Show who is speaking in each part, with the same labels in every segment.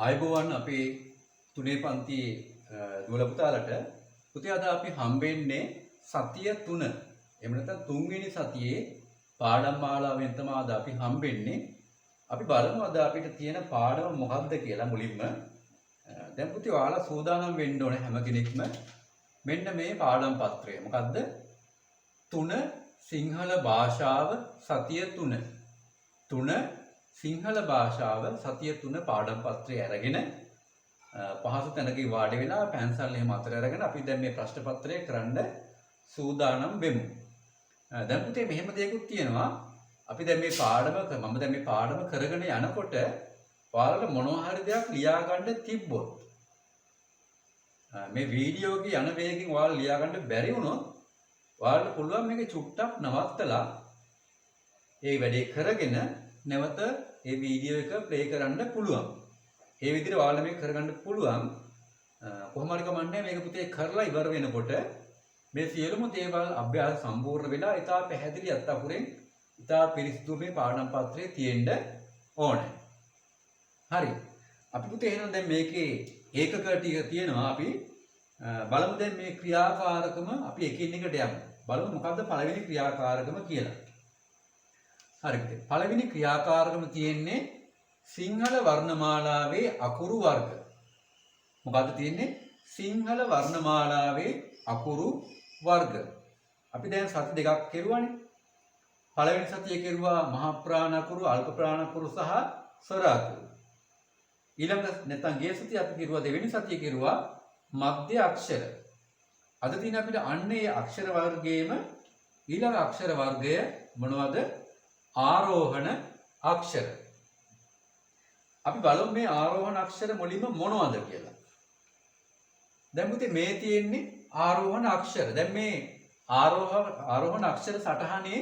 Speaker 1: ආයුබෝවන් අපේ තුනේ පන්තියේ දුවල පුතාලට පුතේ අද අපි හම්බෙන්නේ සතිය 3 එහෙම නැත්නම් තුන්වෙනි සතියේ පාඩම් මාලාවෙන් තමයි අද අපි හම්බෙන්නේ. අපි බලමු අද අපිට තියෙන පාඩම මොකක්ද කියලා මුලින්ම. දැන් පුතේ ඔයාලා සූදානම් වෙන්න ඕනේ හැම කෙනෙක්ම. මෙන්න මේ පාඩම් පත්‍රය. මොකද්ද? 3 සිංහල භාෂාව සතිය 3. 3 සිංහල භාෂාව සතිය 3 පාඩම් පත්‍රය අරගෙන පහසු තැනක වාඩි වෙලා පැන්සල් එහෙම අතර අරගෙන අපි දැන් මේ ප්‍රශ්න පත්‍රය කරන්න සූදානම් වෙමු. දැන් පුතේ මෙහෙම දෙයක්ත් තියෙනවා. අපි දැන් මේ මම දැන් මේ පාඩම කරගෙන යනකොට ඔයාලට මොනවා හරි දෙයක් ලියා ගන්න තිබ්බොත් මේ වීඩියෝ එකේ යන වේගෙන් ඔයාලා ලියා ගන්න බැරි වුණොත් ඔයාලට පුළුවන් මේක චුට්ටක් නවත්තලා ඒ වැඩේ කරගෙන නැවත ඒ වීඩියෝ එක ප්ලේ කරන්න පුළුවන්. ඒ විදිහට ඔයාලා මේක කරගන්න පුළුවන්. කොහොම හරි කමන්නේ මේක පුතේ කරලා ඉවර වෙනකොට මේ සියලුම දේවල් අභ්‍යාස සම්පූර්ණ වෙලා ඉතා පැහැදිලි අත්අකුරෙන් ඉතා පිරිසිදු මේ පාඩම් පත්‍රයේ තියෙන්න ඕනේ. හරි. අපි පුතේ එහෙනම් දැන් මේකේ ඒකක ටික තියෙනවා. අපි බලමු දැන් මේ ක්‍රියාකාරකම අපි එකින් එකට යමු. බලමු මොකද්ද පළවෙනි ක්‍රියාකාරකම කියලා. හරිද? පළවෙනි ක්‍රියාකාරකම තියෙන්නේ සිංහල වර්ණමාලාවේ අකුරු වර්ග. මොකද්ද තියෙන්නේ? සිංහල වර්ණමාලාවේ අකුරු වර්ග. අපි දැන් සති දෙකක් කෙරුවානේ. පළවෙනි සතිය කෙරුවා මහ ප්‍රාණ අකුරු, අල්ප ප්‍රාණ අකුරු සහ ස්වර අකුරු. ඊළඟ නැත්නම් ගිය සතිය අපි කෙරුවා දෙවෙනි සතිය කෙරුවා මධ්‍ය අක්ෂර. අද දින අපිට අන්නේ අක්ෂර වර්ගයේම ඊළඟ අක්ෂර වර්ගය මොනවද? ආරෝහණ අක්ෂර. අපි බලමු මේ ආරෝහණ අක්ෂර මුලින්ම මොනවද කියලා. දැන් පුතේ මේ තියෙන්නේ ආරෝහණ අක්ෂර. දැන් මේ ආරෝහණ අක්ෂර සටහනේ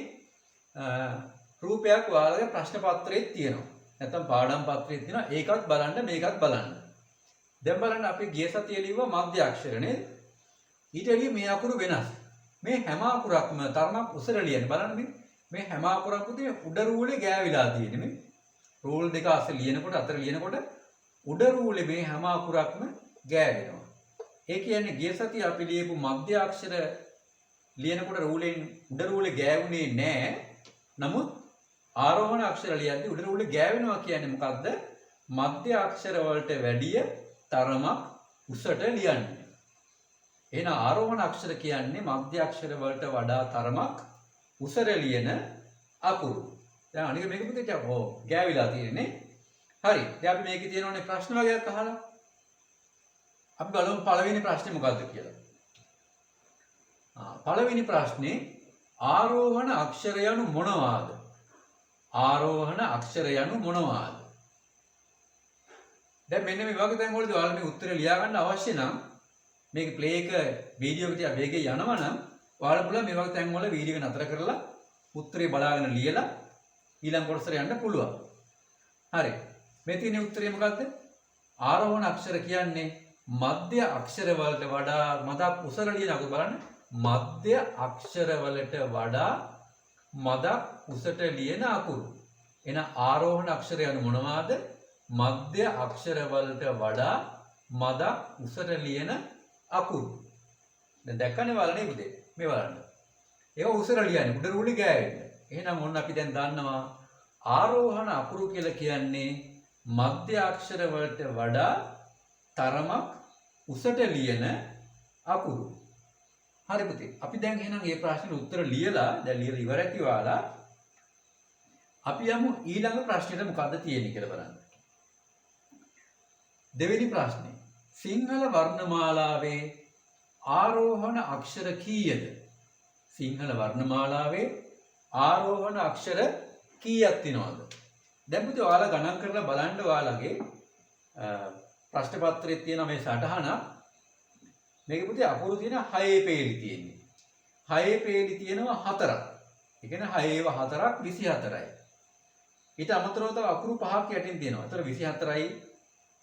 Speaker 1: රූපයක් ඔයාලගේ ප්‍රශ්න පත්‍රයේ තියෙනවා. නැත්නම් පාඩම් පත්‍රයේ තියෙනවා. ඒකත් බලන්න මේකත් බලන්න. දැන් බලන්න අපි ගිය සතියේ ලිව්වා මධ්‍ය අක්ෂර නේද? ඊට එළිය මේ අකුරු වෙනස්. මේ හැම අකුරක්ම තරමක් උසර ලියන්න බලන්න මේ හැම අකුරක් පුතේ උඩ රූලේ ගෑවිලා තියෙන්නේ මේ. රූල් දෙක අතර ලියනකොට උඩ රූලේ මේ හැම අකුරක්ම ගෑවෙනවා. ඒ කියන්නේ ගිය සතිය අපි ලියපු මධ්‍ය අක්ෂර ලියනකොට උඩ රූලේ ගෑවුනේ නැහැ. නමුත් ආරෝහණ අක්ෂර ලියද්දී උඩ රූලේ ගෑවෙනවා කියන්නේ මොකද්ද? මධ්‍ය අක්ෂර වලට වැඩිය තරමක් උසට ලියන්නේ. එහෙනම් ආරෝහණ අක්ෂර කියන්නේ මධ්‍ය අක්ෂර වලට වඩා තරමක් උසර ලියන අකුරු. දැන් අනික මේක පුතේ ගෑවිලා තියෙන්නේ. හරි. දැන් අපි මේකේ තියෙනෝනේ ප්‍රශ්න වගේක් අහලා. අපි බලමු පළවෙනි ප්‍රශ්නේ මොකද්ද කියලා. පළවෙනි ප්‍රශ්නේ ආරෝහණ අක්ෂර යනු මොනවාද? ආරෝහණ අක්ෂර යනු මොනවාද? දැන් මෙන්න මේ වගේ තැන් වලදී ඔයාලා මේ උත්තර ලියා ගන්න අවශ්‍ය නම් මේක ප්ලේ එක වීඩියෝ එකට වේගෙන් යනවා නම් ඔයාලා පුළුවන් මේ වගේ තැන් වල වීඩියෝ එක නතර කරලා උත්තරේ බලාගෙන ලියලා ඊළඟ කොටසට යන්න පුළුවන්. හරි. මේ තියෙන උත්තරේ මොකද්ද? ආරෝහණ අක්ෂර කියන්නේ මධ්‍ය අක්ෂර වලට වඩා මදක් උසර ලියන අකුරු බලන්න. මධ්‍ය අක්ෂර වලට වඩා මදක් උසට ලියන අකුරු. එහෙනම් ආරෝහණ අක්ෂර යනු මොනවාද? මධ්‍ය අක්ෂර වලට වඩා මදක් උසට ලියන අකුරු. දැන් දැක්කනේ බලන්නේ පුතේ. මේ බලන්න. ඒක උසර ලියන්නේ උඩ රූලේ ගෑවෙන්නේ. එහෙනම් ඔන්න අපි දැන් දන්නවා ආරෝහණ අකුරු කියලා කියන්නේ මධ්‍ය අක්ෂර වලට වඩා තරමක් උසට ලියන අකුරු. හරි පුතේ. අපි දැන් එහෙනම් මේ ප්‍රශ්නෙට උත්තර ලියලා දැන් ලියලා ඉවරයි කියලා අපි යමු ඊළඟ ප්‍රශ්නෙට මොකද්ද තියෙන්නේ කියලා බලන්න. දෙවෙනි ප්‍රශ්නේ. සිංහල වර්ණමාලාවේ ආරෝහණ අක්ෂර කීයද? සිංහල වර්ණමාලාවේ ආරෝහණ අක්ෂර කීයක් තියෙනවද? දැන් පුතේ ඔයාලා ගණන් කරලා බලන්න ඔයාලගේ ප්‍රශ්න පත්‍රයේ තියෙන මේ සටහන මේක පුතේ අකුරු තියෙන 6 පේලි තියෙන්නේ. 6 පේලි තියෙනවා 4ක්. ඒ කියන්නේ 6 4ක් 24යි. ඊට අමතරව තව අකුරු 5ක් යටින් තියෙනවා. ඒතර 24යි.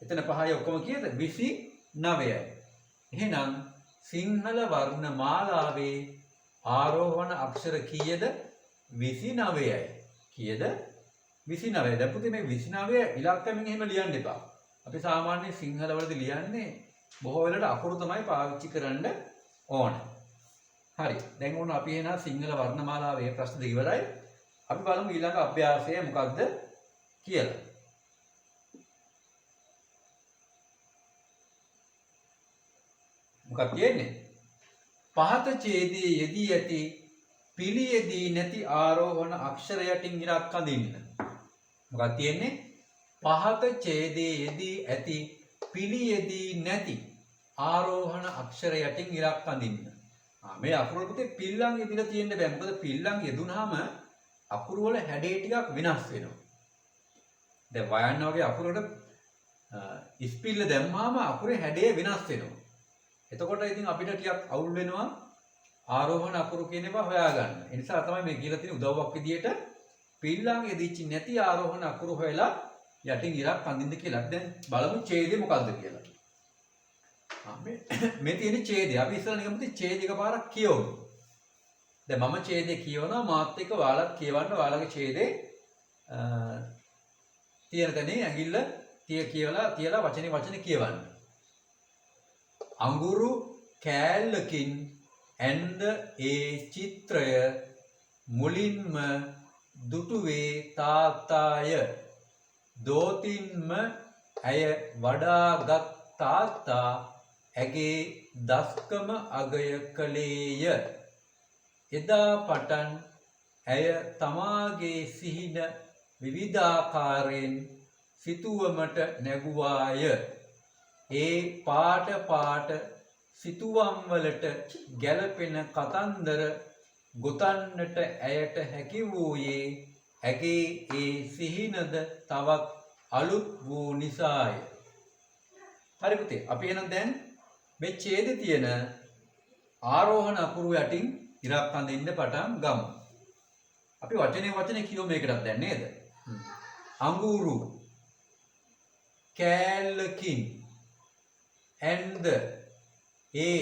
Speaker 1: එතන 5යි ඔක්කොම කීයද? 29යි. එහෙනම් සිංහල වර්ණමාලාවේ ආරෝහණ අක්ෂර කීයද? 29යි. කීයද? 29. දැන් පුතේ මේ 29 ඉලක්කමින් එහෙම ලියන්න එපා. අපි සාමාන්‍ය සිංහල වලදී ලියන්නේ බොහෝ වෙලට අකුරු තමයි පාවිච්චි කරන්න ඕන. හරි. දැන් ඕන අපි එන සිංහල වර්ණමාලාවේ ප්‍රශ්න දෙක ඉවරයි. අපි බලමු ඊළඟ අභ්‍යාසය මොකක්ද කියලා. මොකක්ද කියන්නේ? පහත ඡේදයේ යෙදී ඇති පිළියෙදී නැති ආරෝහණ අක්ෂර යටින් ඉරක් අඳින්න. මොකක්ද තියෙන්නේ? පහත ඡේදයේ යෙදී ඇති පිළියෙදී නැති ආරෝහණ අක්ෂර යටින් ඉරක් අඳින්න. මේ අකුරු පුතේ පිල්ලම් යෙදিলা තියෙන්න බෑ. මොකද පිල්ලම් යෙදුනහම අකුරු වල හැඩේ ටිකක් වෙනස් වෙනවා. දැන් වයන්න වගේ අකුරකට ඉස්පිල්ල දැම්මාම අකුරේ හැඩය වෙනස් වෙනවා. එතකොට ඉතින් අපිට ටිකක් අවුල් වෙනවා ආරෝහණ අකුරු කියන ඒවා හොයාගන්න. ඒ නිසා තමයි මේ කියලා තියෙන උදව්වක් විදියට පිල්ලම් යෙදිච්ච නැති ආරෝහණ අකුරු හොයලා යටින් ඉරක් අඳින්න කියලා. දැන් බලමු ඡේදය මොකද්ද කියලා. මේ තියෙන ඡේදය අපි ඉස්සරහ නිකම්ම ඡේද එකපාරක් කියවමු. දැන් මම ඡේදය කියවනවා මාත් එක්ක ඔයාලත් කියවන්න. ඔයාලගේ ඡේදේ තියෙන තැනේ ඇඟිල්ල තියලා වචනේ කියවන්න. අඟුරු කෑල්ලකින් ඇඳ ඒ චිත්‍රය මුලින්ම දුටුවේ තාත්තාය. දෝතින්ම ඇය වඩාගත් තාත්තා ඇගේ දස්කම අගය කළේය. එදා පටන් ඇය තමාගේ සිහින විවිධාකාරයෙන් සිතුවමට නැගුවාය. ඒ පාට සිතුවම් වලට ගැළපෙන කතන්දර ගොතන්නට ඇයට හැකි වූයේ ඇගේ ඒ සිහිනද තවත් අලුත් වූ නිසාය. හරි පුතේ, අපි එහෙනම් දැන් මේ ඡේදේ තියෙන ආරෝහණ අකුරු යටින් ඉරක් අඳින්න පටන් ගමු. අපි වචනේ කියමු මේකටත් දැන් නේද? අඟුරු කෑල්ලකින් ඇඳ ඒ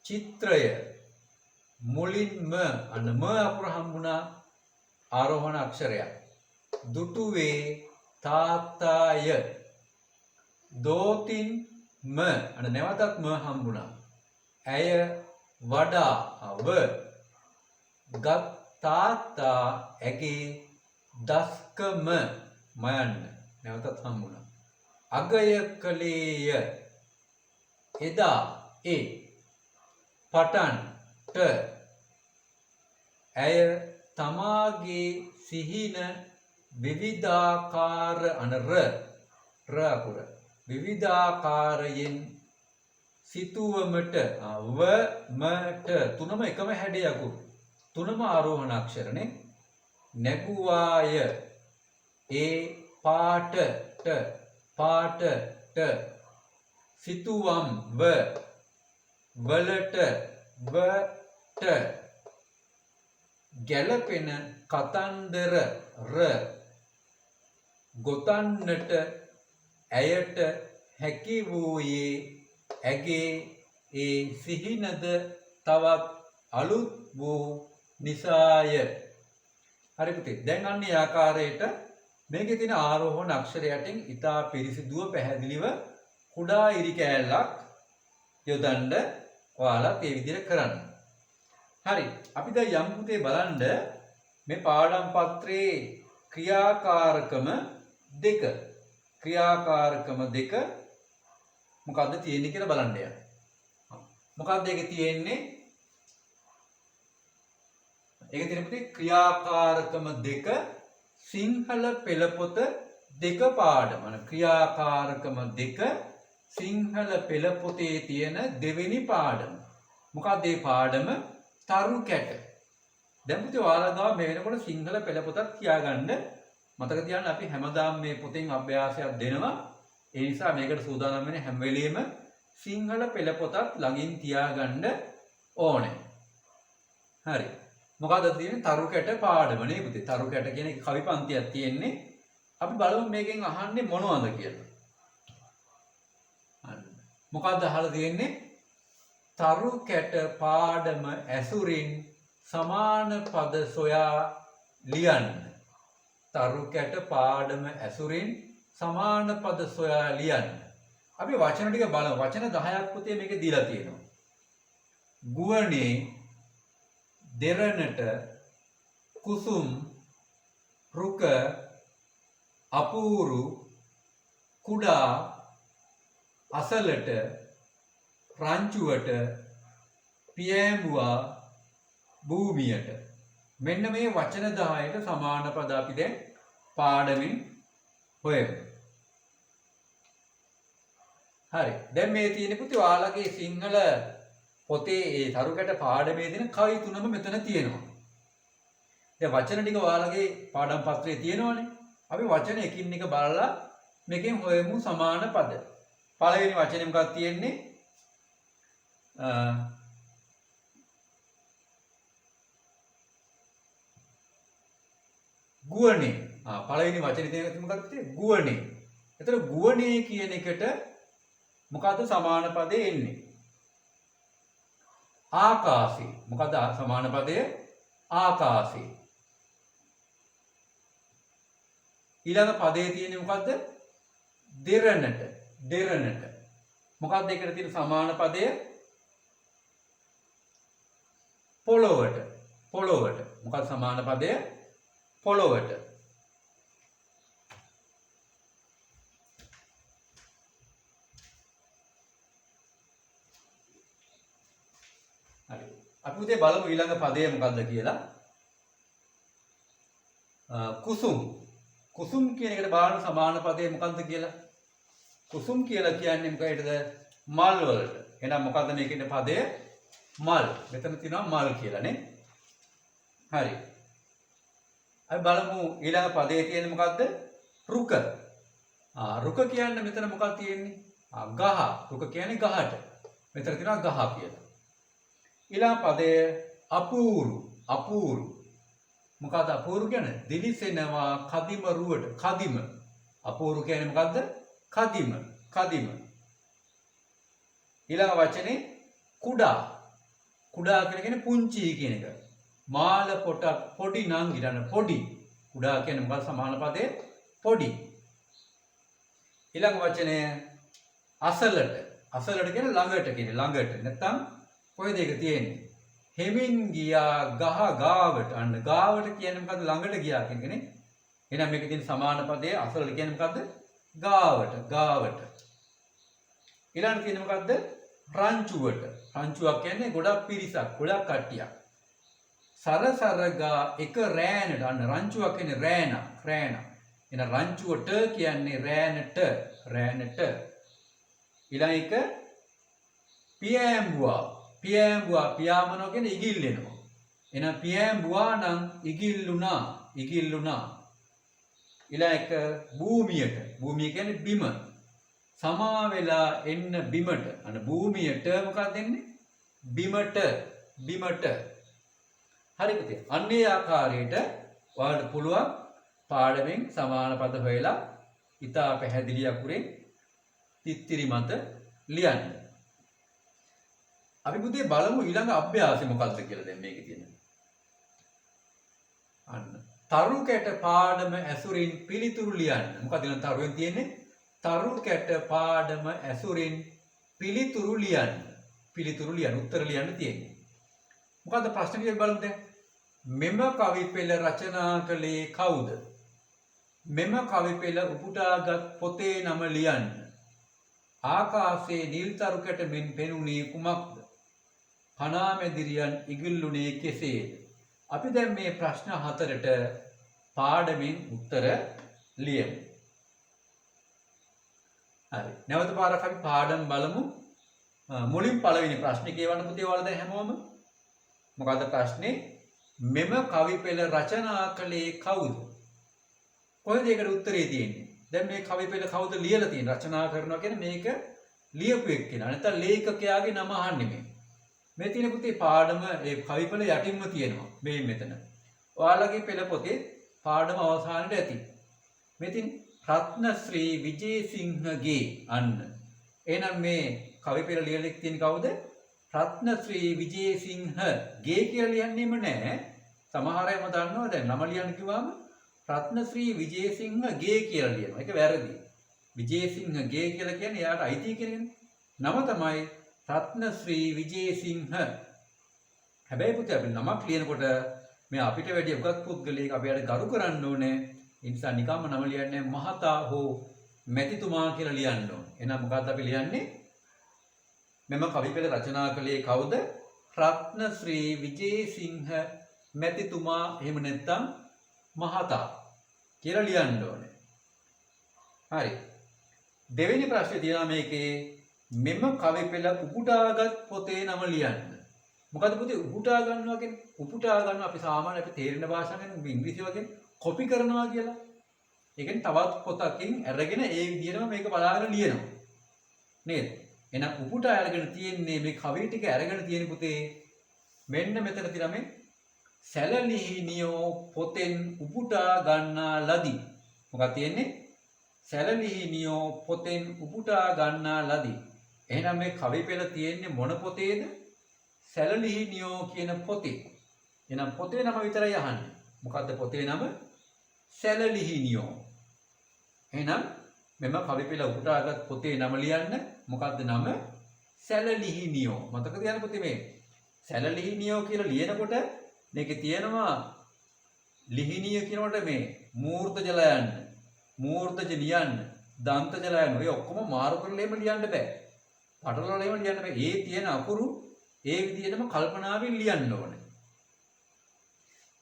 Speaker 1: චිත්‍රය මුලින්ම අන්න ම අකුර හම්බුණා ආරෝහණ අක්ෂරයක්. දුටුවේ තාත්තාය. දෝතින් ම අන්න නැවතත් ම හම්බුණා. ඇය වඩා ගත් තාත්තා ඇගේ දස්කම මයන්න නැවතත් හම්බුණා. අගය කළේය. එදා ඒ පටන්ට ඇය තමාගේ සිහින විවිධාකාර අනර අකුර විවිධාකාරයෙන් සිතුවමට වමට තුනම එකම හැඩය අකුරු තුනම ආරෝහණ අක්ෂරනේ නැගුවාය. ඒ පාටට සිතුවම් වලට වට ගැළපෙන කතන්දර ගොතන්නට ඇයට හැකි වූයේ ඇගේ ඒ සිහිනද තවත් අලුත් වූ නිසාය. හරි පුතේ, දැන් අන්න ඒ ආකාරයට මේකේ තියෙන ආරෝහණ අක්ෂර යටින් ඉතා පිරිසිදුව පැහැදිලිව කුඩා ඉරි කෑල්ලක් යොදන්න ඔයාලත් ඒ විදිහට කරන්න. හරි, අපි දැන් යම් පුතේ බලන්න මේ පාඩම් පත්‍රයේ ක්‍රියාකාරකම දෙක මොකද්ද තියෙන්නේ කියලා බලන්න යන්න. මොකද්ද ඒකේ තියෙන්නේ? ඒකේ තියෙන පුතේ ක්‍රියාකාරකම දෙක සිංහල පෙළපොත දෙක පාඩම. ක්‍රියාකාරකම දෙක සිංහල පෙළපොතේ තියෙන දෙවෙනි පාඩම. මොකක්ද මේ පාඩම? තරු කැට. දැන් පුතේ ඔයාලා ගාව මේ වෙනකොට සිංහල පෙළපොතක් තියාගන්න මතක තියාගන්න. අපි හැමදාම මේ පොතෙන් අභ්‍යාසයක් දෙනවා. ඒ නිසා මේකට සූදානම් වෙන්නේ හැම වෙලෙම සිංහල පෙළපොතත් ළඟින් තියාගන්න ඕනේ. හරි. මොකද්ද තියෙන්නේ? තරු කැට පාඩම නේ පුතේ. තරු කැට කියන එක කවි පන්තියක් තියෙන්නේ. අපි බලමු මේකෙන් අහන්නේ මොනවද කියලා. මොකද්ද අහලා තියෙන්නේ? තරු කැට පාඩම ඇසුරින් සමාන පද සොයා ලියන්න. තරු කැට පාඩම ඇසුරින් සමාන පද සොයා ලියන්න. අපි වචන ටික බලමු. වචන 10ක් පුතේ මේකේ දීලා තියෙනවා. ගුවනේ, දෙරණට, කුසුම්, රුක, අපූරු, කුඩා, අසලට, රංචුවට, පියෑඹුවා, භූමියට. මෙන්න මේ වචන 10ට සමාන පද අපි දැන් පාඩමින් හොයමු. හරි. දැන් මේ තියෙන පුතේ ඔයාලගේ සිංහල පොතේ ඒ තරුකැට පාඩමේ දෙන කවි තුනම මෙතන තියෙනවා. දැන් වචන ටික ඔයාලගේ පාඩම් පත්‍රයේ තියෙනවනේ. අපි වචන එකින් එක බලලා මේකෙන් හොයමු සමාන පද. පළවෙනි වචනේ මොකක්ද තියෙන්නේ? ගුවනේ. පළවෙනි වචනේ තියෙන මොකක්ද තියෙන්නේ? ගුවනේ. එතන ගුවනේ කියන එකට මොකද්ද සමාන පදේ එන්නේ? ආකාශේ. මොකද්ද සමාන පදය? ආකාශේ. ඊළඟ පදේ තියෙන්නේ මොකද්ද? දෙරණට. දෙරණට. මොකක්ද ඒකට තියෙන සමාන පදය? පොළොවට. පොළොවට. මොකක්ද සමාන පදය? පොළොවට. හරි. අපි උදේ බලමු ඊළඟ පදය මොකක්ද කියලා. කුසුම්. කුසුම් කියන එකට බලන්න සමාන පදය මොකක්ද කියලා. කුසුම් කියලා කියන්නේ මොකයිද? මල් වලට. එහෙනම් මොකද්ද මේකේ පදය? මල්. මෙතන තියෙනවා මල් කියලා නේ. හරි. අපි බලමු ඊළඟ පදයේ තියෙන්නේ මොකද්ද? රුක. රුක කියන්නේ මෙතන මොකක්ද තියෙන්නේ? ගහ. රුක කියන්නේ ගහට. මෙතන තියෙනවා ගහ කියලා. ඊළඟ පදය අපූරු. අපූරු. මොකද්ද අපූරු කියන්නේ? දිලිසෙනවා කදිම රුවට. කදිම. අපූරු කියන්නේ මොකද්ද? කදිම. කදිම. ඊළඟ වචනේ කුඩා. කුඩා කියන්නේ පුංචි කියන එක. මාල පොට පොඩි නම් ගිරන පොඩි. කුඩා කියන්නේ මොකක්ද සමාන පදේ? පොඩි. ඊළඟ වචනය අසලට. අසලට කියන්නේ ළඟට කියන්නේ ළඟට. නැත්තම් කොහෙද ඒක තියෙන්නේ? හෙමින් ගියා ගහ ගාවට. අන්න ගාවට කියන්නේ මොකද්ද? ළඟට ගියා කියන එකනේ. එහෙනම් මේකේ තියෙන සමාන පදේ අසලට කියන්නේ මොකද්ද? ගාවට. ගාවට. ඊළඟ තියෙන්නේ මොකද්ද? රංචුවට. රංචුවක් කියන්නේ ගොඩක් පිරිසක්, ගොඩක් කට්ටියක්. සරසරගා එක රෑනට. අන්න රංචුවක් කියන්නේ රෑන. රෑන. එහෙනම් රංචුවට කියන්නේ රෑනට. රෑනට. ඊළඟ එක පියෑඹුවා. පියෑඹුවා. පියාඹනවා කියන්නේ ඉගිල්ලෙනවා. එහෙනම් පියෑඹුවා නම් ඉගිල්ලුණා. ඉගිල්ලුණා. ඊළඟ එක භූමියට. භූමිය කියන්නේ බිම. සමා වෙලා එන්න බිමට. අන්න භූමියට මොකක්ද දෙන්නේ? බිමට. බිමට. හරි පුතේ. අන්නේ ආකාරයට ඔයාලට පුළුවන් පාඩමෙන් සමාන පද හොයලා ඉතා පැහැදිලි අකුරෙන් තිත්තිරි මත ලියන්න. අපි පුතේ බලමු ඊළඟ අභ්‍යාසය මොකක්ද කියලා දැන් මේකේ තියෙන. අන්න තරු කැට පාඩම ඇසුරින් පිළිතුරු ලියන්න. මොකක්ද ඊළඟ තරුවෙන් තියෙන්නේ? තරු කැට පාඩම ඇසුරින් පිළිතුරු ලියන්න. පිළිතුරු ලියන්න. උත්තර ලියන්න තියෙන්නේ. මොකද්ද ප්‍රශ්න ටික බලමු දැන්. මෙම කවි පෙළ රචනා කළේ කවුද? මෙම කවි පෙළ උපුටාගත් පොතේ නම ලියන්න. ආකාශයේ නිල් තරු කැට මෙන් පෙනුනේ කුමක්ද? කණාමැදිරියන් ඉගිල්ලුනේ කෙසේද? අපි දැන් මේ ප්‍රශ්න හතරට පාඩමින් උත්තර ලියමු. හරි. නැවත පාරක් අපි පාඩම් බලමු. මුලින් පළවෙනි ප්‍රශ්නේ කියවන්න පුතේ ඔයාලා දැන් හැමෝම. මොකද්ද ප්‍රශ්නේ? මෙම කවි පෙළ රචනා කළේ කවුද? කොහෙද ඒකට උත්තරේ තියෙන්නේ? දැන් මේ කවි පෙළ කවුද ලියලා තියෙන්නේ? රචනා කරනවා කියන්නේ මේක ලියපු එක්කෙනා. නැත්නම් ලේඛකයාගේ නම අහන්නේ මේ. මේ තියෙන පුතේ පාඩම ඒ කවි පෙළ යටින්ම තියෙනවා. මේ මෙතන. ඔයාලගේ පෙළ පොතේ පාඩම අවසානයේ ඇති. මේ තියෙන රත්නශ්‍රී විජේසිංහගේ අන්න. එහෙනම් මේ කවි පෙළ ලියලා තියෙන කවුද? රත්නශ්‍රී විජේසිංහගේ කියලා ලියන්නේම නැහැ. සමහර අයම දන්නවා දැන් නම ලියන්න කිව්වම රත්නශ්‍රී විජේසිංහගේ කියලා ලියනවා. ඒක වැරදි. විජේසිංහගේ කියලා කියන්නේ එයාට අයිති කෙනෙක්නේ. නම තමයි රත්නශ්‍රී විජේසිංහ. හැබැයි පුතේ අපි නමක් ලියනකොට මේ අපිට වැඩි උගත් පුද්ගලයෙක් අපිට ගරු කරන්න ඕනේ. ඒ නිසා නිකම්ම නම ලියන්නේ මහතා හෝ මැතිතුමා කියලා ලියන්න ඕනේ. එහෙනම් මොකද්ද අපි ලියන්නේ? මෙම කවි පෙළ රචනා කළේ කවුද? රත්නශ්‍රී විජේසිංහ මැතිතුමා. එහෙම නැත්නම් මහතා කියලා ලියන්න ඕනේ. හරි. දෙවෙනි ප්‍රශ්නේ තියෙනවා මේකේ මෙම කවි පෙළ උපුටාගත් පොතේ නම ලියන්න. මොකද පුතේ උපුටා ගන්නවා කියන්නේ? උපුටා ගන්නවා අපි සාමාන්‍ය අපි තේරෙන භාෂාවෙන් ඉංග්‍රීසි වගේ කොපි කරනවා කියලා. ඒ කියන්නේ තවත් පොතකින් අරගෙන ඒ විදිහටම මේක බලාගෙන ලියනවා. නේද? එහෙනම් උපුටා අරගෙන තියෙන්නේ මේ කවි ටික අරගෙන තියෙන පුතේ මෙන්න මෙතන තියෙන මේ සැලලිහිණියෝ පොතෙන් උපුටා ගන්නා ලදී. මොකක්ද තියෙන්නේ? සැලලිහිණියෝ පොතෙන් උපුටා ගන්නා ලදී. එහෙනම් මේ කවි පෙළ තියෙන්නේ මොන පොතේද? සැලලිහිණියෝ කියන පොතේ. එහෙනම් පොතේ නම විතරයි අහන්නේ. මොකද්ද පොතේ නම? සැලලිහිණියෝ. එහෙනම් මෙම කවි පෙළ උපුටාගත් පොතේ නම ලියන්න. මොකද්ද නම? සැලලිහිණියෝ. මතක තියාගන්න පුතේ මේ සැලලිහිණියෝ කියලා ලියනකොට මේකේ තියෙනවා ලිහිණිය කියනකොට මේ මූර්තජ ලියන්න, මූර්තජ ලියන්න, දන්තජ ලියන්න. ඔය ඔක්කොම මාරු කරලා එහෙම ලියන්න බෑ. පටලවලා එහෙම ලියන්න බෑ. ඒ තියෙන අකුරු ඒ විදිහටම කල්පනාවෙන් ලියන්න ඕනේ.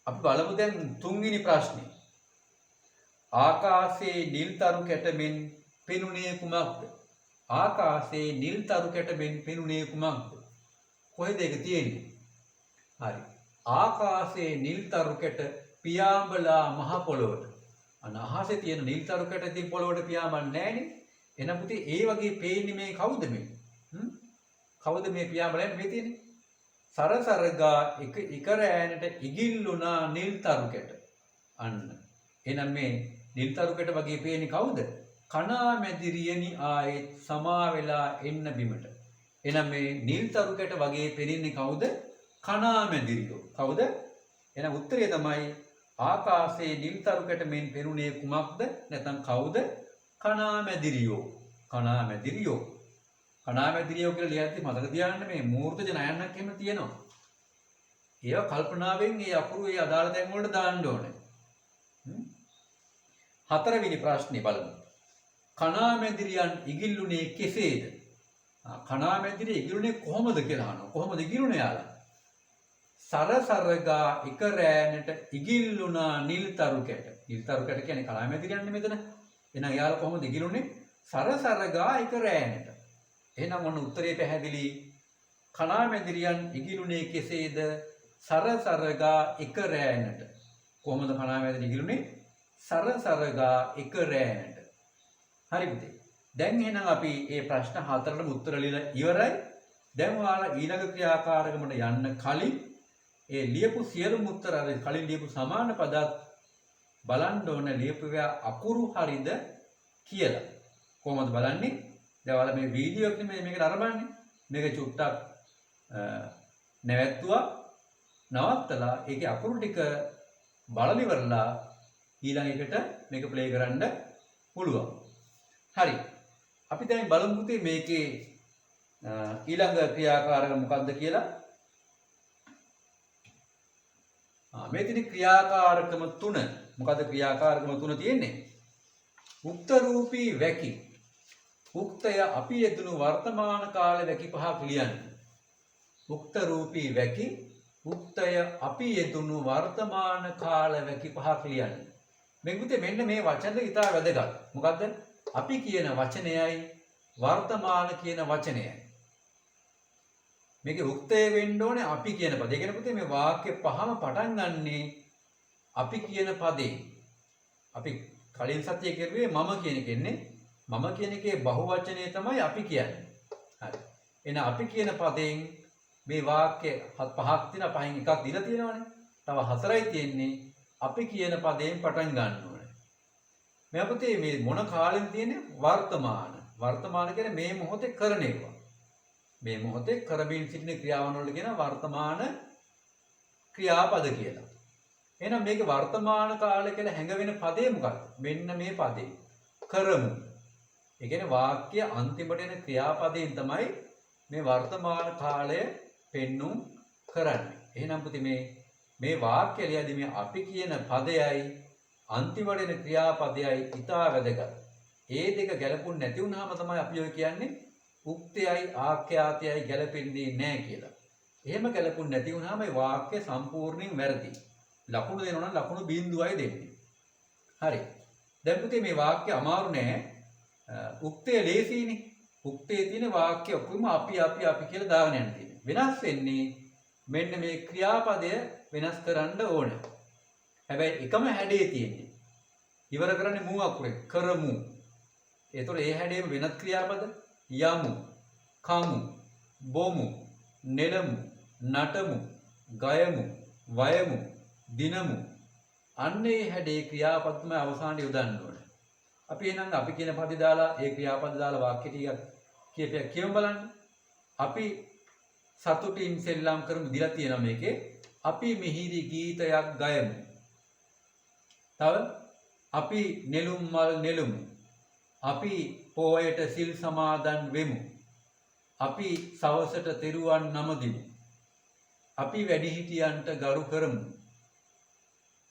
Speaker 1: අපි බලමු දැන් තුන්වෙනි ප්‍රශ්නේ. ආකාශයේ නිල් තරු කැටමෙන් පෙනුනේ කුමක්ද? ආකාශයේ නිල් තරු කැටමෙන් පෙනුනේ කුමක්ද? කොහෙද ඒක තියෙන්නේ? හරි. ආකාශයේ නිල් තරු කැට පියාඹලා මහ පොළොවට. අහසේ තියෙන නිල් තරු කැට තියෙන පොළොවට පියාඹන්නේ නැහනේ. එහෙනම් පුතේ ඒ වගේ පේන්නේ මේ කවුද මේ? කවුද මේ පියාඹලන්නේ මේ තියෙන්නේ? සරසරගා එක රෑනට ඉගිල්ලුණා නිල් තරු කැට. අන්න. එහෙනම් මේ නිල් තරු කැට වගේ පේන්නේ කවුද? කණා මැදිරියනි ආයෙත් සමා වෙලා එන්න බිමට. එහෙනම් මේ නිල් තරු කැට වගේ පෙනෙන්නේ කවුද? කණා මැදිරියෝ. කවුද? එහෙනම් උත්තරය තමයි ආකාශයේ නිල් තරු කැට මෙන් පෙනුනේ කුමක්ද? නැත්නම් කවුද? කණා මැදිරියෝ. කණා මැදිරියෝ. කණා මැදිරියෝ කියලා ලියද්දි මතක තියාගන්න මේ මූර්තජ නයන්නක් එහෙම තියෙනවා. ඒවා කල්පනාවෙන් මේ අකුරු ඒ අදාළ තැන් වලට දාන්න ඕනේ. හතරවෙනි ප්‍රශ්නේ බලමු. කණා මැදිරියන් ඉගිල්ලුනේ කෙසේද? කණා මැදිරිය ඉගිල්ලුනේ කොහොමද කියලා අහනවා. කොහොමද ඉගිල්ලුනේ යාලා? සරසරගා එක රෑනට ඉගිල්ලුණා නිල් තරු කැට. නිල් තරු කැට කියන්නේ කණා මැදිරියන්නේ මෙතන. එහෙනම් යාලා කොහොමද ඉගිල්ලුනේ? සරසරගා එක රෑනට. එහෙනම් ඔන්න උත්තරේ පැහැදිලි. කණා මැදිරියන් ඉගිලුනේ කෙසේද? සරසරගා එක රෑනට. කොහොමද කණා මැදිරිය ඉගිලුනේ? සරසරගා එක රෑනට. හරි පුතේ. දැන් එහෙනම් අපි මේ ප්‍රශ්න හතරටම උත්තර ලියලා ඉවරයි. දැන් ඔයාලා ඊළඟ ක්‍රියාකාරකමට යන්න කලින් ඒ ලියපු සියලුම උත්තර අර කලින් ලියපු සමාන පදත් බලන්න ඕන ලියපු අකුරු හරිද කියලා. කොහොමද බලන්නේ? දැන් ඔයාලා මේ වීඩියෝ එකේ මේකට අරබන්නේ. මේක චුට්ටක් නැවැත්තුවා. නවත්තලා ඒකේ අකුරු ටික බලලා ඉවරලා ඊළඟ එකට මේක ප්ලේ කරන්න පුළුවන්. හරි. අපි දැන් බලමු පුතේ මේකේ ඊළඟ ක්‍රියාකාරක මොකක්ද කියලා. මේ තියෙන ක්‍රියාකාරකම 3. මොකද ක්‍රියාකාරකම 3 තියෙන්නේ? උක්ත රූපී වැකි. උක්තය අපි යෙදුණු වර්තමාන කාල වැකි පහක් ලියන්න. උක්ත රූපී වැකි. උක්තය අපි යෙදුණු වර්තමාන කාල වැකි පහක් ලියන්න. මෙන්න මේ වචන ඉතා වැදගත්. මොකද්ද? අපි කියන වචනයයි වර්තමාන කියන වචනයයි. මේකේ උක්තය වෙන්න ඕනේ අපි කියන පදේ. ඒ කියන්නේ පුතේ මේ වාක්‍ය පහම පටන් ගන්නේ අපි කියන පදේ. අපි කලින් සතියේ කරුවේ මම කියන එකනේ. මම කියන එකේ බහුවචනය තමයි අපි කියන්නේ. හරි. එහෙනම් අපි කියන පදයෙන් මේ වාක්‍ය පහක් තියෙනවා. පහෙන් එකක් දීලා තියෙනවානේ. තව හතරයි තියෙන්නේ. අපි කියන පදයෙන් පටන් ගන්න ඕනේ. මේ පුතේ මේ මොන කාලෙද තියෙන්නේ? වර්තමාන. වර්තමාන කියන්නේ මේ මොහොතේ කරන ඒවා. මේ මොහොතේ කරමින් සිටින ක්‍රියාවන් වල කියන වර්තමාන ක්‍රියාපද කියලා. එහෙනම් මේකේ වර්තමාන කාලය කියලා හැඟවෙන පදේ මොකක්ද? මෙන්න මේ පදේ. කරමු. ඒ කියන්නේ වාක්‍ය අන්තිමට එන ක්‍රියාපදයෙන් තමයි මේ වර්තමාන කාලය පෙන්눔 කරන්නේ. එහෙනම් පුතේ මේ වාක්‍ය ලියදී මේ අපි කියන පදයයි අන්තිමට එන ක්‍රියාපදයයි ඉතා වැදගත්. ඒ දෙක ගැලපුණ නැති වුනහම තමයි අපි ඔය කියන්නේ උක්තයයි ආඛ්‍යාතයයි ගැලපෙන්නේ නැහැ කියලා. එහෙම ගැලපුණ නැති වුනහම මේ වාක්‍ය සම්පූර්ණයෙන් වැරදි. ලකුණු දෙනවා නම් ලකුණු බිඳුවයි දෙන්නේ. හරි. දැන් පුතේ මේ වාක්‍ය අමාරු නෑ. උක්තය ලේසියිනේ. උක්තයේ තියෙන වාක්‍ය ඔක්කොම අපි කියලා දාගෙන යන්න තියෙනවා. වෙනස් වෙන්නේ මෙන්න මේ ක්‍රියාපදය වෙනස් කරන්න ඕනේ. හැබැයි එකම හැඩේ තියෙන්නේ. ඉවර කරන්නේ මූ අකුරෙන් කරමු. ඒතකොට ඒ හැඩේම වෙනත් ක්‍රියාපද යමු, කමු, බොමු, නෙලමු, නටමු, ගයමු, වයමු, දිනමු. අන්න ඒ හැඩේ ක්‍රියාපද තමයි අවසානයේ යොදන්න ඕනේ. අපි එහෙනම් අපි කියන පද දාලා ඒ ක්‍රියාපද දාලා වාක්‍ය ටිකක් කියමු බලන්න. අපි සතුටින් සෙල්ලම් කරමු දිලා තියෙනවා මේකේ. අපි මිහිරි ගීතයක් ගයමු. තව අපි නෙළුම් මල් නෙළුමු. අපි පොයට සිල් සමාදන් වෙමු. අපි සවසට තෙරුවන් නමදිමු. අපි වැඩිහිටියන්ට ගරු කරමු.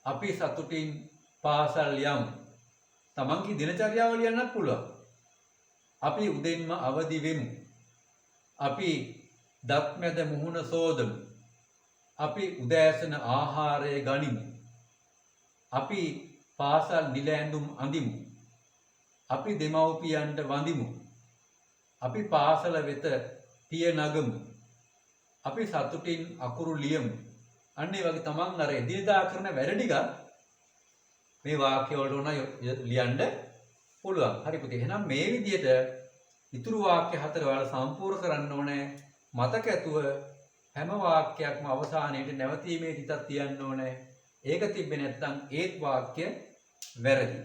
Speaker 1: අපි සතුටින් පාසල් යමු. තමන්ගේ දිනචර්යාව ලියන්නත් පුළුවන්. අපි උදෙන්ම අවදි වෙමු. අපි දත් මැද මුහුණ සෝදමු. අපි උදෑසන ආහාරය ගනිමු. අපි පාසල් නිල ඇඳුම් අඳිමු. අපි දෙමව්පියන්ට වඳිමු. අපි පාසල වෙත පිය නගමු. අපි සතුටින් අකුරු ලියමු. අන්න ඒ වගේ තමන් අර එදිනදා කරන වැඩ ටික මේ වාක්‍ය වලට උන ලියන්න පුළුවන්. හරි පුතේ. එහෙනම් මේ විදිහට ඉතුරු වාක්‍ය හතර ඔයාලා සම්පූර්ණ කරන්න ඕනේ. මතක ඇතුව හැම වාක්‍යයක්ම අවසානයේදී නැවතීමේ තිතක් තියන්න ඕනේ. ඒක තිබ්බේ නැත්නම් ඒත් වාක්‍ය වැරදි.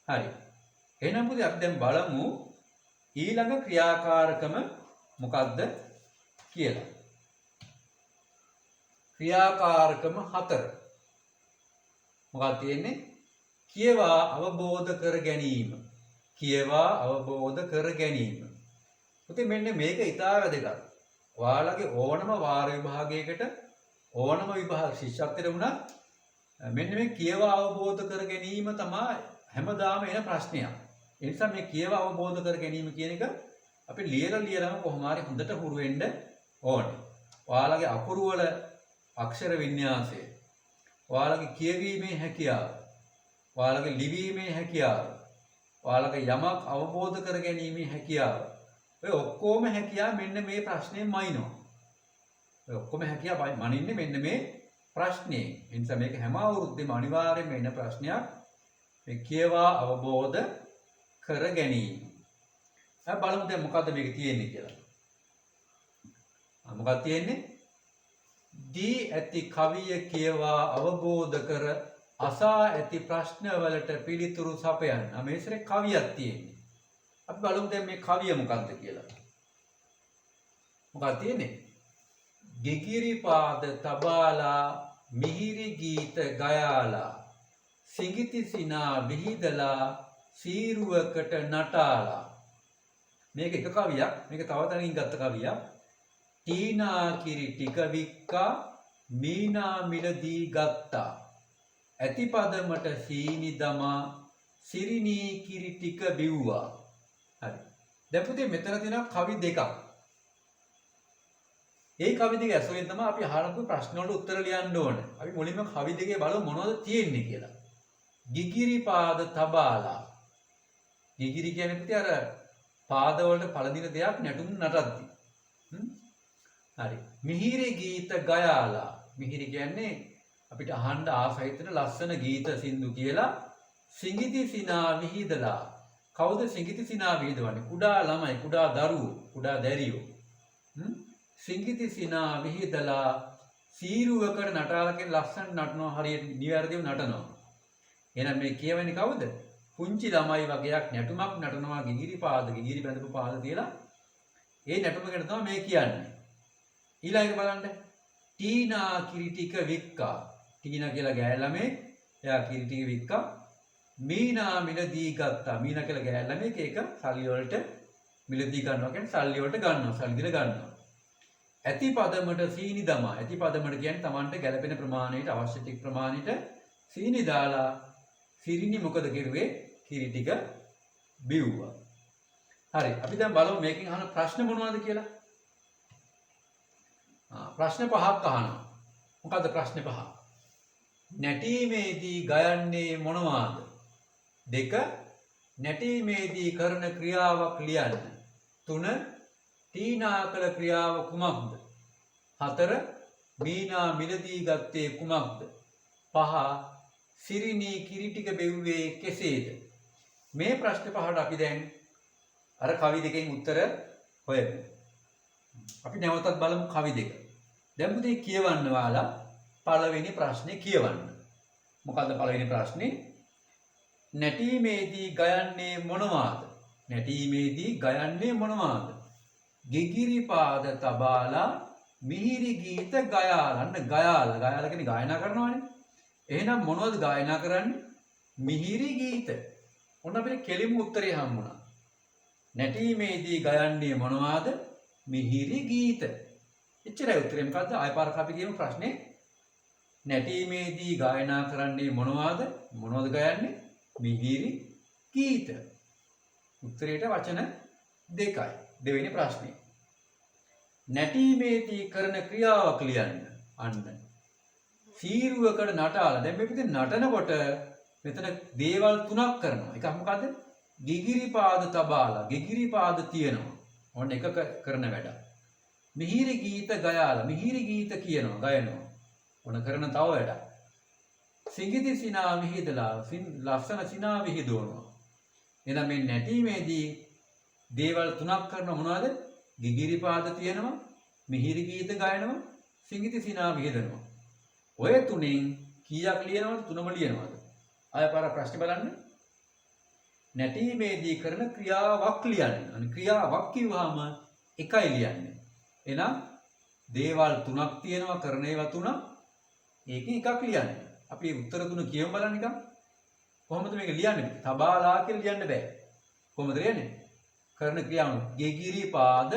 Speaker 1: හරි. එහෙනම් පුතේ අපි දැන් බලමු ඊළඟ ක්‍රියාකාරකම මොකක්ද කියලා. ක්‍රියාකාරකම 4. මොකක්ද තියෙන්නේ? කියවා අවබෝධ කර ගැනීම. කියවා අවබෝධ කර ගැනීම. පුතේ මෙන්න මේක ඉතා වැදගත්. ඔයාලගේ ඕනම වාර විභාගයකට ඕනම විභාග ශිෂ්‍යත්වයට වුණත් මෙන්න මේ කියවා අවබෝධ කර ගැනීම තමයි හැමදාම එන ප්‍රශ්නයක්. ඒ නිසා මේ කියවා අවබෝධ කර ගැනීම කියන එක අපි ලියලාම කොහොම හරි හොඳට හුරු වෙන්න ඕනේ. ඔයාලගේ අකුරු වල අක්ෂර වින්‍යාසය, ඔයාලගේ කියවීමේ හැකියාව, ඔයාලගේ ලිවීමේ හැකියාව, ඔයාලගේ යමක් අවබෝධ කර ගැනීමේ හැකියාව, ඔය ඔක්කොම හැකියාව මෙන්න මේ ප්‍රශ්නයෙන් මනිනවා. ඔය ඔක්කොම හැකියාව මනින්නේ මෙන්න මේ ප්‍රශ්නේ. ඒ නිසා මේක හැම අවුරුද්දෙම අනිවාර්යයෙන්ම එන ප්‍රශ්නයක්. මේ කියවා අවබෝධ කර ගැනීම. අපි බලමු දැන් මොකද්ද මේක තියෙන්නේ කියලා. මොකක්ද තියෙන්නේ? දී ඇති කවිය කියවා අවබෝධ කර අසා ඇති ප්‍රශ්නවලට පිළිතුරු සපයන්න. මේ ඉස්සරේ කවියක් තියෙන්නේ. අපි බලමු දැන් මේ කවිය මොකක්ද කියලා. මොකක්ද තියෙන්නේ? ගිගිරි පාද තබාලා මිහිරි ගීත ගයාලා සිඟිති සිනා විහිදලා සීරුවකට නටාලා. මේක එක කවියක්. මේක තව තැනකින් ගත්ත කවියක්. ටීනා කිරි ටික වික්කා මීනා මිලදී ගත්තා. ඇතිපදමට සීනි දමා සිරිනී කිරි ටික බිව්වා. හරි. දැන් පුතේ මෙතන තියෙනවා කවි දෙකක්. ඒ කවි දෙක ඇසුරෙන් තමයි අපි අහපු ප්‍රශ්න වලට උත්තර ලියන්න ඕනේ. අපි මුලින්ම කවි දෙකේ බලමු මොනවද තියෙන්නේ කියලා. ගිගිරි පාද තබාලා. ගිගිරි කියන්නේ පුතේ අර පාද වලට පළදින දෙයක් නැටුම් නටද්දි. හරි. මිහිරි ගීත ගයාලා. මිහිරි කියන්නේ අපිට අහන්න ආසහිතන ලස්සන ගීත සින්දු කියලා. සිඟිති සිනා විහිදලා. කවුද සිඟිති සිනා විහිදවන්නේ? කුඩා ළමයි, කුඩා දරුවෝ, කුඩා දැරියෝ. සිඟිති සිනා විහිදලා සීරුවකට නටාලකින් ලස්සන නටනවා, හරියට නිවැරදිව නටනවා. එහෙනම් මේ කියවන්නේ කවුද? පුංචි ළමයි වගේක් නැටුමක් නටනවා, ගිගිරි පාද, ගිගිරි බැඳපු පාද තියලා. ඒ නැටුම ගැන තමයි මේ කියන්නේ. ඊළඟට බලන්න. ටීනා කිරි ටික වික්කා. ටීනා කියලා ගෑල් ළමේ. එයා කිරි ටික වික්කා. මීනා මිලදී ගත්තා. මීනා කියලා ගෑල් ළමෙක් ඒක සල්ලි වලට මිලදී ගන්නවා කියන්නේ සල්ලි වලට ගන්නවා. සල්ලි දීලා ගන්නවා. ඇති පදමට සීනි දමා. ඇති පදමට කියන්නේ Tamanට ගැළපෙන ප්‍රමාණයට අවශ්‍ය ටික ප්‍රමාණයට සීනි දාලා සිරිනි මොකද කරුවේ? කිරි ටික බිව්වා. හරි. අපි දැන් බලමු මේකෙන් අහන ප්‍රශ්න මොනවද කියලා. ප්‍රශ්න පහක් අහනවා. මොකද්ද ප්‍රශ්න පහ? නැටීමේදී ගයන්නේ මොනවාද? 2 නැටීමේදී කරන ක්‍රියාවක් ලියන්න. 3 තීනා කළ ක්‍රියාව කුමක්ද? 4 මීනා මිලදී ගත්තේ කුමක්ද? 5 සිරිනී කිරි ටික බෙව්වේ කෙසේද? මේ ප්‍රශ්න පහට අපි දැන් අර කවි දෙකෙන් උත්තර හොයමු. අපි නැවතත් බලමු කවි දෙක. දැන් පුතේ කියවන්න වාලා පළවෙනි ප්‍රශ්නේ කියවන්න. මොකද්ද පළවෙනි ප්‍රශ්නේ? නැටීමේදී ගයන්නේ මොනවාද? නැටීමේදී ගයන්නේ මොනවාද? ගිගිරි පාද තබාලා මිහිරි ගීත ගයාලා. ගයාලා කියන්නේ ගායනා කරනවානේ. එහෙනම් මොනවද ගායනා කරන්නේ? මිහිරි ගීත. ඔන්න අපිට කෙලින්ම උත්තරය හම්බුණා. නැටීමේදී ගයන්නේ මොනවාද? මිහිරි ගීත. එච්චරයි උත්තරේ. මොකද්ද? ආය පාරක් අපි කියමු ප්‍රශ්නේ. නැටීමේදී ගායනා කරන්නේ මොනවාද? මොනවද ගයන්නේ? මිහිරි ගීත. උත්තරේට වචන දෙකයි. දෙවෙනි ප්‍රශ්නේ. නැටීමේදී කරන ක්‍රියාවක් ලියන්න. අන්න. සීරුවකට නටාලා. දැන් මේ පිටින් නටනකොට මෙතන දේවල් තුනක් කරනවා. එකක් මොකද්ද? ගිගිරි පාද තබාලා. ගිගිරි පාද තියෙනවා. ඔන්න එක කරන වැඩ. මිහිරි ගීත ගයාලා. මිහිරි ගීත කියනවා, ගයනවා. ඔන්න කරන තව වැඩක්. සිඟිති සිනා විහිදලා. ලස්සන සිනා විහිදුවනවා. එහෙනම් මේ නැටීමේදී දේවල් තුනක් කරන මොනවද? ගිගිරි පාද තියෙනවා, මිහිරි ගීත ගයනවා, සිඟිති සිනා විහිදනවා. ඔය තුනෙන් කීයක් ලියනවද? තුනම ලියනවද? ආය පාර ප්‍රශ්නේ බලන්න. නැටීමේදී කරන ක්‍රියාවක් ලියන්න. අනේ ක්‍රියාවක් කිව්වහම එකයි ලියන්නේ. එහෙනම් දේවල් තුනක් තියෙනවා, කරන ඒවා තුනක්. ඒකෙන් එකක් ලියන්නේ. අපි උත්තර තුන කියමු බලන්න නිකන්. කොහොමද මේක ලියන්නේ? තබාලා කියලා ලියන්න බෑ. කොහොමද ලියන්නේ? කරන ක්‍රියාව ගෙගිරි පාද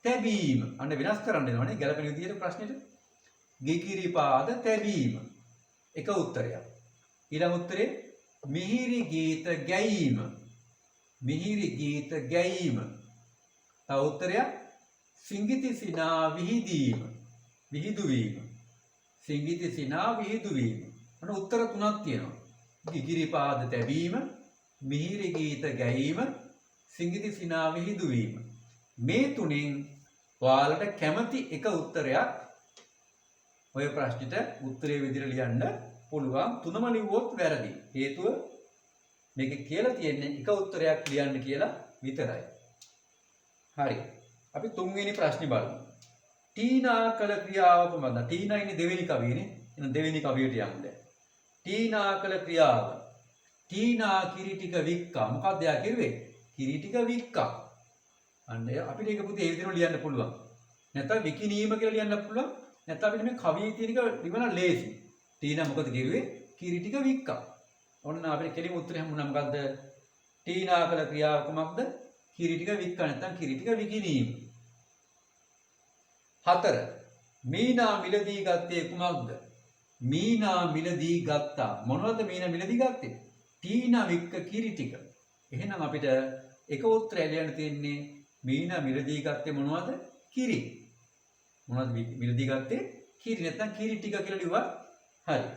Speaker 1: තැබීම. අන්න වෙනස් කරන්න වෙනවනේ ගැලපෙන විදිහට ප්‍රශ්නෙට. ගෙගිරි පාද තැබීම. එක උත්තරයක්. ඊළඟ උත්තරේ මිහිරි ගීත ගැයීම. මිහිරි ගීත ගැයීම. තව උත්තරයක් සිඟිති සිනා විහිදීම. විහිදුවීම. සිඟිති සිනා විහිදුවීම. අන්න උත්තර තුනක් තියෙනවා. ගිගිරි පාද තැබීම, මිහිරි ගීත ගැයීම, සිඟිති සිනා විහිදුවීම. මේ තුනෙන් ඔයාලට කැමති එක උත්තරයක් ඔය ප්‍රශ්නෙට උත්තරේ විදිහට ලියන්න පුළුවන්. තුනම ලිව්වොත් වැරදි. හේතුව මේක කියලා තියෙන්නේ එක උත්තරයක් ලියන්න කියලා විතරයි. හරි. අපි තුන්වෙනි ප්‍රශ්නේ බලමු. තීනා කළ ක්‍රියාව කොහොමද? තීනා ඉන්නේ දෙවෙනි කවියනේ. එහෙනම් දෙවෙනි කවියට යමු දැන්. තීනා කළ ක්‍රියාව. තීනා කිරි ටික වික්කා. මොකක්ද යා කිරුවේ? කිරි ටික වික්කා. අන්න අපිට ඒක පුතේ ඒ විදිහට ලියන්න පුළුවන්. නැත්නම් විකිනීම කියලා ලියන්න පුළුවන්. නැත්නම් අපිට මේ කවියේ තියෙන එක ලිවන ලේසි. තීනා මොකද කිරුවේ? කිරි ටික වික්කා. ඔන්න අපිට කෙලිම උත්තරය හම්බුණා මොකද්ද? තීනා කළ ක්‍රියාව කොහොමද? කිරි ටික වික්කා නැත්නම් කිරි ටික විකිනීම. 4 මීනා මිලදී ගත්තේ කුමක්ද? මීනා මිලදී ගත්තා. මොනවද මීනා මිලදී ගත්තේ? තීනා වික්ක කිරි ටික. එහෙනම් අපිට එක උත්තරය ලියන්න තියෙන්නේ මීනා මිලදී ගත්තේ මොනවද? කිරි. මොනවද මිලදී ගත්තේ? කිරි නැත්නම් කිරි ටික කියලා ලිව්වා. හරි.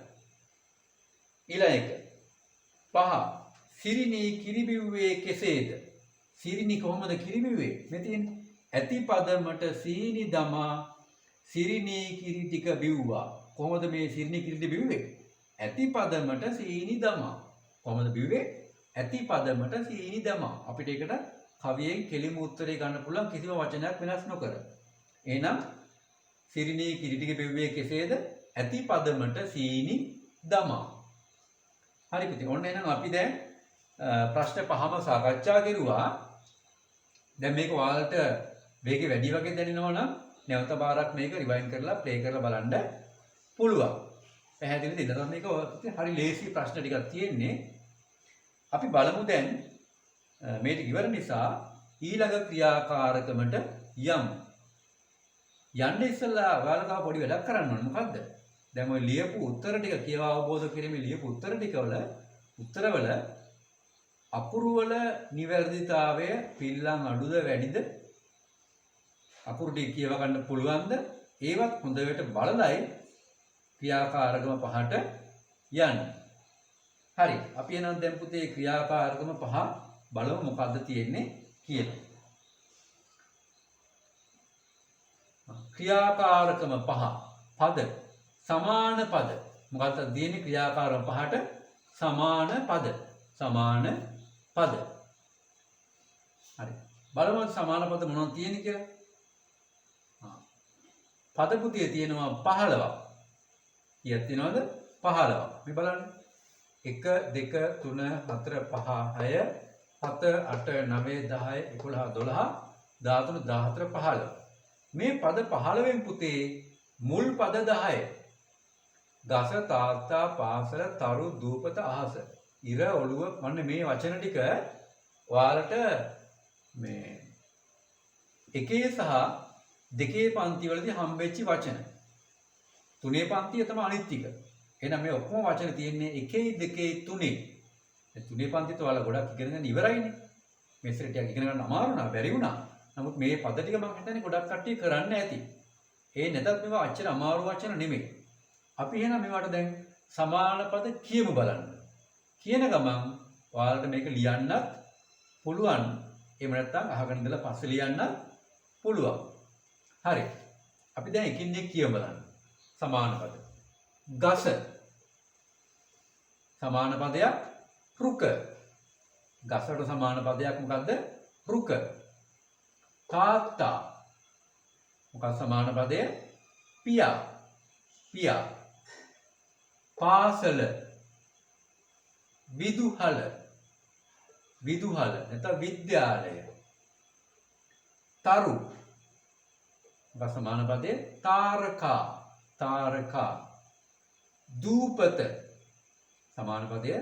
Speaker 1: ඊළඟ එක. 5 සිරිනී කිරි බිව්වේ කෙසේද? සිරිනී කොහොමද කිරි බිව්වේ? මේ තියෙන්නේ ඇති පදමට සීනි දමා සිරිනී කිරි ටික බිව්වා. කොහොමද මේ සිරිනී කිරි ටික බිව්වේ? ඇති පදමට සීනි දමා. කොහොමද බිව්වේ? ඇති පදමට සීනි දමා. අපිට ඒකට කවියෙන් කෙලිම උත්තරේ ගන්න පුළුවන් කිසිම වචනයක් වෙනස් නොකර. එහෙනම් සිරිනී කිරි ටික බිව්වේ කෙසේද? ඇති පදමට සීනි දමා. හරි පුතේ. ඔන්න එහෙනම් අපි දැන් ප්‍රශ්න පහම සාකච්ඡා කරුවා. දැන් මේක ඔයාලට වේගෙ වැඩි වගේ දැනෙනවා නම් නැවත බාරක් මේක රිවයින්ඩ් කරලා ප්ලේ කරලා බලන්න පුළුවන්. පැහැදිලිද? ඊළඟට මේක හරි ලේසි ප්‍රශ්න ටිකක් තියෙන්නේ. අපි බලමු දැන් මේක ඉවර නිසා ඊළඟ ක්‍රියාකාරකමට යමු. යන්න ඉස්සෙල්ලා ඔයාලා තව පොඩි වැඩක් කරන්න ඕනේ. මොකද්ද? දැන් ඔය ලියපු උත්තර ටික කියවා අවබෝධ කිරීමේ ලියපු උත්තර ටිකවල උත්තරවල අකුරු වල නිවැරදිතාවය පිල්ලම් අඩුද වැඩිද? අකුරු ටික කියව ගන්න පුළුවන්ද? ඒවත් හොඳට බලලයි ක්‍රියාකාරකම පහට යන්නේ. හරි. අපි එහෙනම් දැන් පුතේ ක්‍රියාකාරකම පහ බලමු මොකද්ද තියෙන්නේ කියලා. ක්‍රියාකාරකම පහ පද සමාන පද මොකක්ද තියෙන්නේ ක්‍රියාකාරකම පහට සමාන පද හරි බලමු සමාන පද මොනවද තියෙන්නේ කියලා. පද පුතියේ තියෙනවා 15ක්. කීයක් තියෙනවද? 15ක්. මේ බලන්න 1 2 3 4 5 6 7 8 9 10 11 12 13 14 15 මේ පද 15න් පුතේ මුල් පද 10 ගස තාත්තා පාසල තරු දූපත අහස ඉර ඔළුව මොන්නේ මේ වචන ටික ඔයාලට මේ එකේ සහ දෙකේ පන්ති වලදී හම්බෙච්ච වචන තුනේ පන්තිය තමයි අනිත් ටික. එහෙනම් මේ ඔක්කොම වචන තියෙන්නේ එකේ දෙකේ තුනේ. මේ තුනේ පන්තියට ඔයාලා ගොඩක් ඉගෙන ගන්න ඉවරයිනේ. මේ ඉස්සර ටික ඉගෙන ගන්න අමාරු නා බැරි වුණා. නමුත් මේ පද ටික මම හිතන්නේ ගොඩක් කට්ටිය කරන්න ඇති. ඒ නැතත් මේවා අච්චර අමාරු වචන නෙමෙයි. අපි එහෙනම් මේවට දැන් සමාන පද කියමු බලන්න. කියන ගමන් ඔයාලට මේක ලියන්නත් පුළුවන්. එහෙම නැත්නම් අහගෙන ඉඳලා පස්සේ ලියන්නත් පුළුවන්. හරි. අපි දැන් එකින් එක කියමු බලන්න. සමාන පද. ගස සමාන පදයක් රුක. ගසට සමාන පදයක් මොකද්ද? රුක. තාත්තා මොකක්ද සමාන පදය? පියා. පියා. පාසල විදුහල. විදුහල නැත්නම් විද්‍යාලය. තරු මොකක්ද සමාන පදය? තාරකා. තාරකා. දූපත සමාන පදය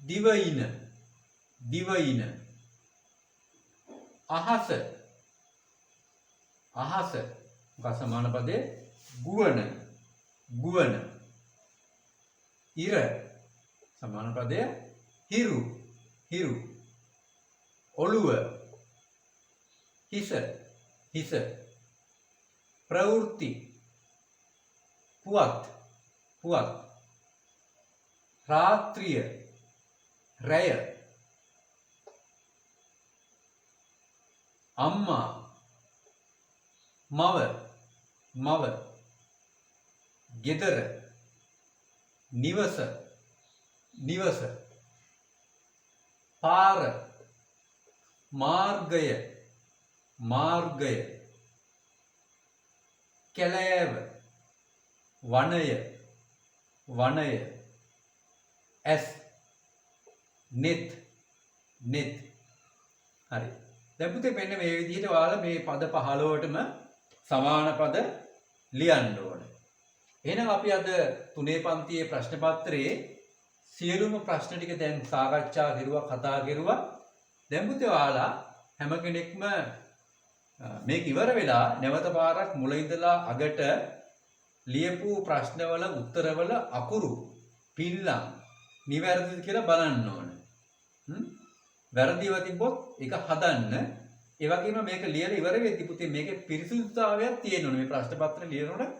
Speaker 1: දිවයින. දිවයින. අහස. අහස මොකක්ද සමාන පදය? ගුවන. ගුවන. ඉර සමාන පදය හිරු. හිරු. ඔළුව. හිස. හිස. ප්‍රවෘත්ති. පුවත්. පුවත්. රාත්‍රිය. රැය. අම්මා. මව. මව. ගෙදර. නිවස. නිවස. පාර. මාර්ගය. මාර්ගය. කැලෑව. වනය. වනය. ඇස්. net. net. හරි. දැන් පුතේ මෙන්න මේ විදිහට ඔයාලා මේ පද 15ටම සමාන පද ලියන්න ඕනේ. එහෙනම් අපි අද තුනේ පන්තියේ ප්‍රශ්න පත්‍රයේ සියලුම ප්‍රශ්න ටික දැන් සාකච්ඡා කරුවා, කතා කරුවා. දැන් පුතේ ඔයාලා හැම කෙනෙක්ම මේක ඉවර වෙලා නැවත පාරක් මුල ඉඳලා අගට ලියපු ප්‍රශ්නවල උත්තරවල අකුරු පිල්ලම් නිවැරදිද කියලා බලන්න ඕනේ. වැරදිව තිබ්බොත් ඒක හදන්න. ඒ වගේම මේක ලියලා ඉවර වෙද්දී පුතේ මේකේ පිරිසිදුතාවයක් තියෙන්න ඕනේ. මේ ප්‍රශ්න පත්‍රය ලියනකොට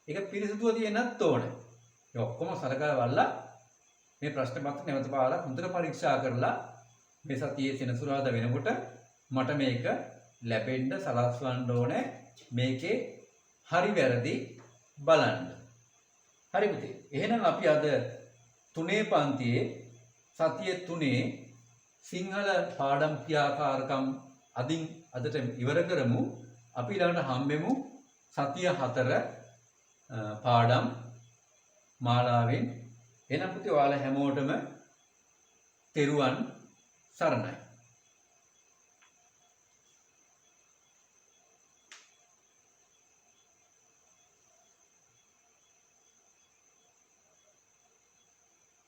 Speaker 1: ඒක පිරිසිදුව තියෙන්නත් ඕනේ. ඒ ඔක්කොම සලකලා බලලා මේ ප්‍රශ්න පත්‍රය නැවත පාරක් හොඳට පරීක්ෂා කරලා මේ සතියේ සෙනසුරාදා වෙනකොට මට මේක ලැබෙන්න සලස්වන්න ඕනේ. මේකේ හරි වැරදි බලන්න. හරි පුතේ. එහෙනම් අපි අද තුනේ පන්තියේ සතිය 3 සිංහල පාඩම් ක්‍රියාකාරකම් අදට ඉවර කරමු. අපි ඊළඟට හම්බෙමු සතිය 4 පාඩම් මාලාවෙන්. එහෙනම් පුතේ ඔයාලා හැමෝටම තෙරුවන් සරණයි.